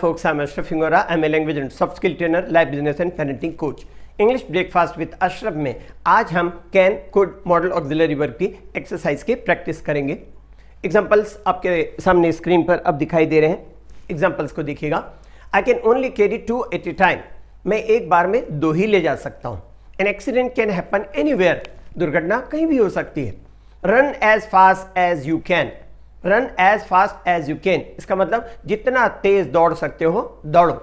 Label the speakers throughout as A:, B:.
A: folks, I'm Ashraf Hingora. I'm a language and soft skill trainer, life business and parenting coach. English breakfast with Ashraf में आज हम can could model auxiliary verb की exercise की practice करेंगे। Examples आपके सामने screen पर अब दिखाई दे रहे हैं। एग्जांपल्स को देखिएगा। I can only carry 2 at a time. मैं एक बार में 2 ही ले जा सकता हूँ। An accident can happen anywhere. दुर्घटना कहीं भी हो सकती है। Run as fast as you can. Run as fast as you can, इसका मतलब जितना तेज दौड़ सकते हो दौड़ो।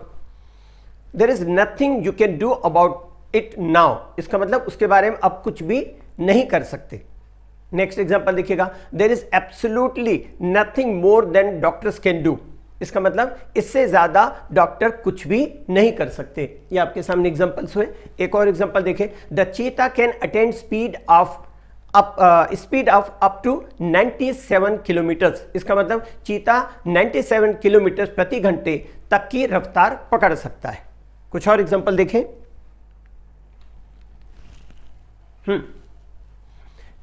A: There is nothing you can do about it now, इसका मतलब उसके बारे में अब कुछ भी नहीं कर सकते। नेक्स्ट एग्जांपल देखिएगा। There is absolutely nothing more than doctors can do, इसका मतलब इससे ज्यादा डॉक्टर कुछ भी नहीं कर सकते। ये आपके सामने एग्जांपल्स हुए। एक और एग्जांपल देखें। The cheetah can attend speed of up to 97 kilometres, इसका मतलब चीता 97 किलोमीटर प्रति घंटे तक की रफ्तार पकड़ सकता है। कुछ और एग्जांपल देखें।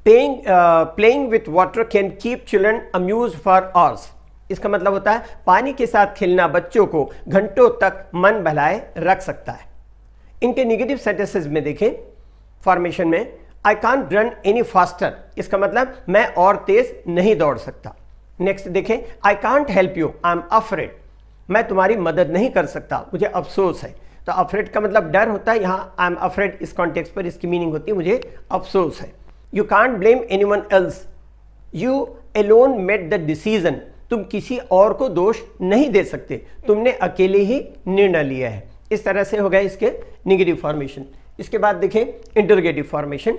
A: Playing with water can keep children amuse for hours, इसका मतलब होता है पानी के साथ खेलना बच्चों को घंटों तक मन बहलाए रख सकता है। इनके नेगेटिव सेंटेंसेस में देखें। फॉर्मेशन में I can't run any faster, इसका मतलब मैं और तेज नहीं दौड़ सकता। नेक्स्ट देखें। I can't help you, I am afraid, मैं तुम्हारी मदद नहीं कर सकता, मुझे अफसोस है। तो अफ्रेड का मतलब डर होता है, यहाँ आई एम अफ्रेड इस कॉन्टेक्स्ट पर इसकी मीनिंग होती है मुझे अफसोस है। You can't blame anyone else, you alone made the decision, तुम किसी और को दोष नहीं दे सकते, तुमने अकेले ही निर्णय लिया है। इस तरह से हो गए इसके नेगेटिव फॉर्मेशन। इसके बाद देखें interrogative formation.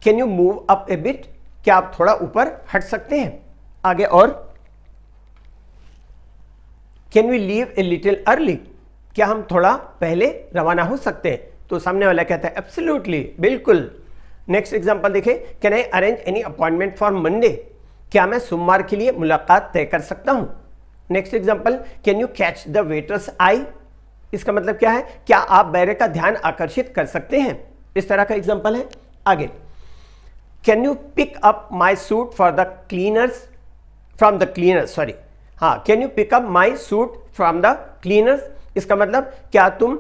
A: Can you move up a bit, क्या आप थोड़ा ऊपर हट सकते हैं? आगे और can we leave a little early, क्या हम थोड़ा पहले रवाना हो सकते हैं? तो सामने वाला कहता है एब्सोल्युटली, बिल्कुल। नेक्स्ट एग्जांपल देखें। Can I arrange any appointment for Monday, क्या मैं सोमवार के लिए मुलाकात तय कर सकता हूं? Next example. Can you catch the waiter's eye, इसका मतलब क्या है? क्या आप बैरे का ध्यान आकर्षित कर सकते हैं? इस तरह का एग्जांपल है। आगे। Can you pick up my suit for the cleaners from the cleaners, sorry, हाँ, can you pick up my suit from the cleaners, इसका मतलब क्या तुम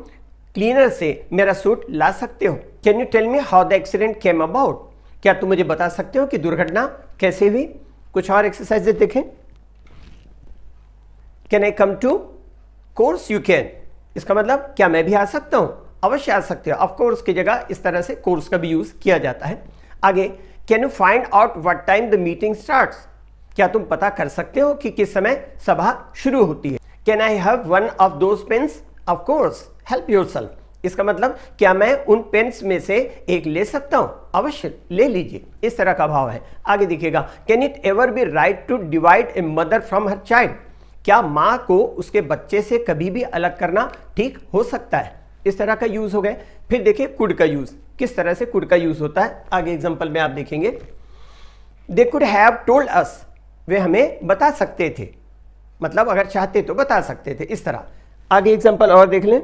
A: क्लीनर से मेरा सूट ला सकते हो? Can you tell me how the accident came about, क्या तुम मुझे बता सकते हो कि दुर्घटना कैसे हुई? कुछ और एक्सरसाइजेस देखें। Can I come to, course you can, इसका मतलब क्या मैं भी आ सकता हूं? अवश्य आ सकते हो। ऑफ कोर्स की जगह इस तरह से कोर्स का भी यूज किया जाता है। आगे। Can you find out what time the meeting starts, क्या तुम पता कर सकते हो कि किस समय सभा शुरू होती है? Can I have one of those pens, of course, help yourself, इसका मतलब क्या मैं उन पेन्स में से एक ले सकता हूं? अवश्य ले लीजिए। इस तरह का भाव है। आगे देखिएगा। Can it ever be right to divide a mother from her child, क्या मां को उसके बच्चे से कभी भी अलग करना ठीक हो सकता है? इस तरह का यूज हो गए। फिर देखिए कुड का यूज, किस तरह से कुड का यूज होता है आगे एग्जांपल में आप देखेंगे। They could have told us, वे हमें बता सकते थे, मतलब अगर चाहते तो बता सकते थे। इस तरह। आगे एग्जांपल और देख लें।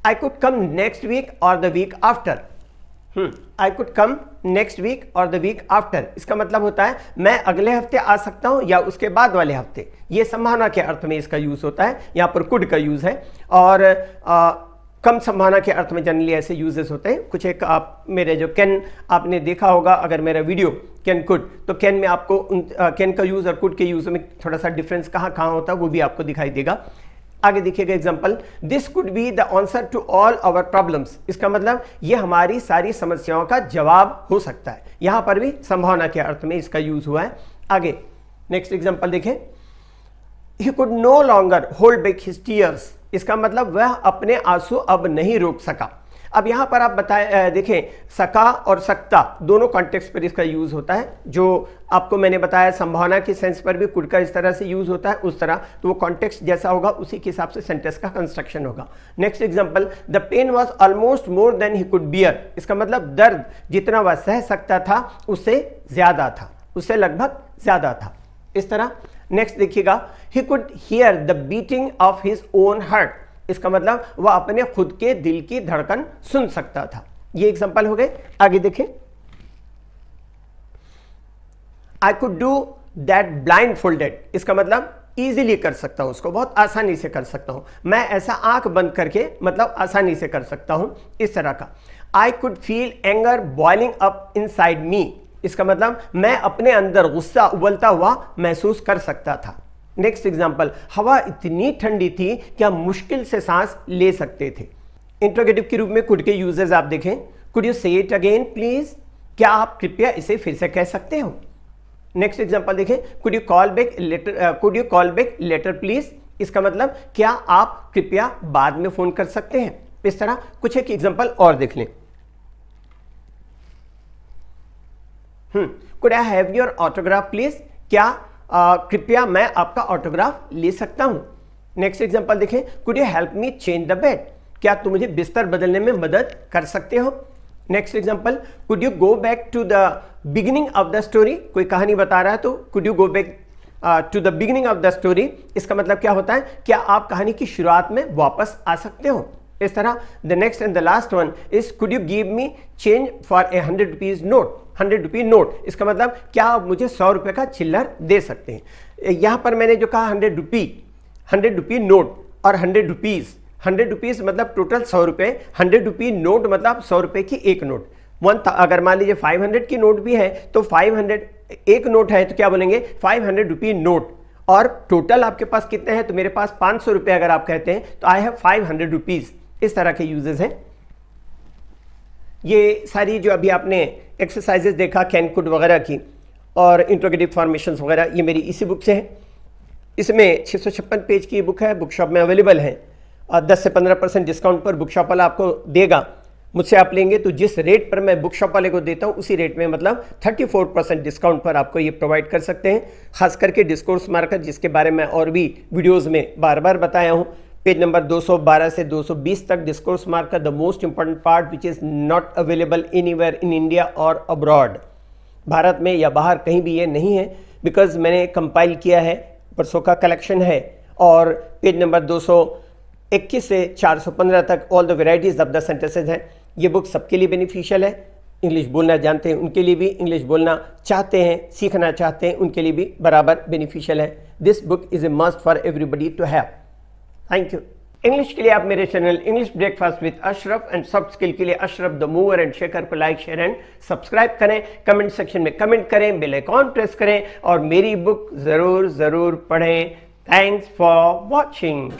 A: I could come next week or the week after, I could come next week or the week after, इसका मतलब होता है मैं अगले हफ्ते आ सकता हूं या उसके बाद वाले हफ्ते। यह संभावना के अर्थ में इसका यूज होता है। यहां पर कुड का यूज है। और कम संभावना के अर्थ में जनरली ऐसे यूजेस होते हैं। कुछ एक आप मेरे जो कैन आपने देखा होगा अगर मेरा वीडियो कैन कुड, तो कैन में आपको कैन का यूज और कुड के यूज में थोड़ा सा डिफरेंस कहाँ कहाँ होता है वो भी आपको दिखाई देगा। आगे देखिएगा example. This could be the answer to all our problems, इसका मतलब ये हमारी सारी समस्याओं का जवाब हो सकता है। यहां पर भी संभावना के अर्थ में इसका यूज हुआ है। आगे नेक्स्ट एग्जांपल देखें। He could no longer hold back his tears, इसका मतलब वह अपने आंसू अब नहीं रोक सका। अब यहां पर आप देखें, सका और सकता दोनों कॉन्टेक्स्ट पर इसका यूज होता है। जो आपको मैंने बताया संभावना के सेंस पर भी कुड का इस तरह से यूज होता है, उस तरह तो वो कॉन्टेक्स्ट जैसा होगा उसी के हिसाब से सेंटेंस का कंस्ट्रक्शन होगा। Next example. The pain was almost more than he could bear, इसका मतलब दर्द जितना वह सह सकता था उससे ज्यादा था, उससे लगभग ज्यादा था। इस तरह। नेक्स्ट देखिएगा। He could hear the beating of his own heart, इसका मतलब वह अपने खुद के दिल की धड़कन सुन सकता था। ये एग्जांपल हो गए। आगे देखें। I could do that blind folded, इसका मतलब ईजिली कर सकता हूं, उसको बहुत आसानी से कर सकता हूं। मैं ऐसा आंख बंद करके मतलब आसानी से कर सकता हूं, इस तरह का। I could feel anger boiling up inside me, इसका मतलब मैं अपने अंदर गुस्सा उबलता हुआ महसूस कर सकता था। नेक्स्ट एग्जांपल, हवा इतनी ठंडी थी कि हम मुश्किल से सांस ले सकते थे। इंट्रोगेटिव के रूप में कुड के यूजेस आप देखें, कुड यू से इट अगेन प्लीज, क्या आप कृपया इसे फिर से कह सकते हो। नेक्स्ट एग्जांपल देखें, could you call back later please, इसका मतलब क्या आप कृपया बाद में फोन कर सकते हैं। इस तरह कुछ एक एग्जांपल और देख लें। Could I have your autograph please, क्या कृपया मैं आपका ऑटोग्राफ ले सकता हूं। नेक्स्ट एग्जांपल देखें, could you help me change the bed, क्या तुम मुझे बिस्तर बदलने में मदद कर सकते हो। Next example, could you go back to the beginning of the story, कोई कहानी बता रहा है तो could you go back to the beginning of the story, इसका मतलब क्या होता है, क्या आप कहानी की शुरुआत में वापस आ सकते हो। इस तरह the next and the last one is could you give me change for a 100 rupees note, 100 rupee note, इसका मतलब क्या आप मुझे 100 रुपए का चिल्लर दे सकते हैं। यहां पर मैंने जो कहा 100 रुपी नोट और 100 रुपीज, 100 रुपीज मतलब टोटल 100 रुपए, 100 रुपी नोट मतलब 100 रुपए की एक नोट। अगर मान लीजिए 500 की नोट भी है तो 500 एक नोट है तो क्या बोलेंगे 500 रुपी नोट, और टोटल आपके पास कितने हैं तो मेरे पास 500 रुपए अगर आप कहते हैं तो आई हैव 500 रुपीज। इस तरह के यूजेस हैं। ये सारी जो अभी आपने एक्सरसाइजेस देखा कैन कुड वगैरह की और इंट्रोगेटिव फॉर्मेशंस वगैरह, ये मेरी इसी बुक से है। इसमें 656 पेज की बुक है, बुक शॉप में अवेलेबल है और 10 से 15% डिस्काउंट पर बुक शॉप वाला आपको देगा। मुझसे आप लेंगे तो जिस रेट पर मैं बुक शॉप वाले को देता हूँ उसी रेट में मतलब 34% डिस्काउंट पर आपको ये प्रोवाइड कर सकते हैं। खास करके डिस्कोर्स मार्कर, जिसके बारे में और भी वीडियोज़ में बार बार बताया हूँ, पेज नंबर 212 से 220 तक discourse marker, the most important part which is not available anywhere in India और अब्रॉड, भारत में या बाहर कहीं भी ये नहीं है, बिकॉज मैंने कंपाइल किया है, परसों का कलेक्शन है। और पेज नंबर 221 से 415 तक all the varieties of the sentences है। ये बुक सबके लिए बेनिफिशियल है, इंग्लिश बोलना जानते हैं उनके लिए भी, इंग्लिश बोलना चाहते हैं, सीखना चाहते हैं उनके लिए भी बराबर बेनिफिशियल है। This book is a must for everybody to have. Thank you. English के लिए आप मेरे channel English breakfast with Ashraf and soft skill के लिए Ashraf the mover and shaker को लाइक शेयर एंड सब्सक्राइब करें, कमेंट सेक्शन में कमेंट करें, बेल आइकॉन प्रेस करें और मेरी बुक जरूर पढ़ें। Thanks for watching.